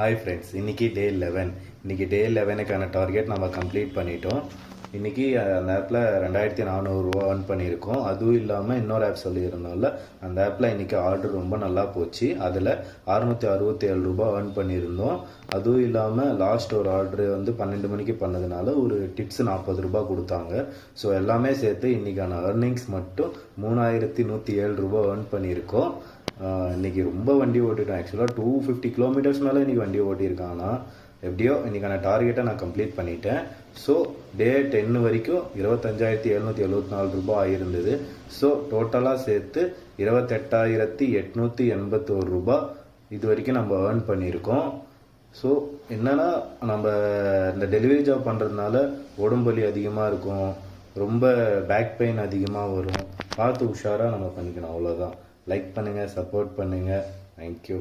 Hi friends, இன்றைக்கி டே 11. இன்றைக்கி டே 11க்கான target நம்ம கம்ப்ளீட் பண்ணிட்டோம். இன்றைக்கி அந்த ஆப்பில் 2400 ரூபா earn பண்ணியிருக்கோம். அதுவும் இல்லாமல் இன்னொரு ஆப் சொல்லியிருந்தோம்ல, அந்த ஆப்பில் இன்றைக்கி ஆர்டர் ரொம்ப நல்லா போச்சு. அதில் 667 ரூபா earn பண்ணியிருந்தோம். அதுவும் இல்லாமல் லாஸ்ட் ஒரு ஆர்டரு 12 மணிக்கு பண்ணதுனால ஒரு டிப்ஸ் 40 ரூபா கொடுத்தாங்க. ஸோ எல்லாமே சேர்த்து இன்றைக்கான earnings மட்டும் 3107 ரூபா earn பண்ணியிருக்கோம். இன்றைக்கி ரொம்ப வண்டி ஓட்டிட்டோம். ஆக்சுவலாக 250 கிலோமீட்டர்ஸ் மேலே இன்றைக்கி வண்டி ஓட்டியிருக்காங்கன்னா எப்படியோ இன்றைக்கான டார்கெட்டை நான் கம்ப்ளீட் பண்ணிட்டேன். ஸோ டே 10 வரைக்கும் 25,774 ரூபா ஆகியிருந்தது. ஸோ டோட்டலாக சேர்த்து 28,881 ரூபா இது வரைக்கும் நம்ம ஏர்ன் பண்ணியிருக்கோம். ஸோ என்னென்னா, நம்ம இந்த டெலிவரி ஜாப் பண்ணுறதுனால உடம்பு அதிகமாக இருக்கும், ரொம்ப பேக் பெயின் அதிகமாக வரும். பார்த்து உஷாராக நம்ம பண்ணிக்கணும், அவ்வளோதான். லைக் பண்ணுங்கள், சப்போர்ட் பண்ணுங்கள். தேங்க்யூ.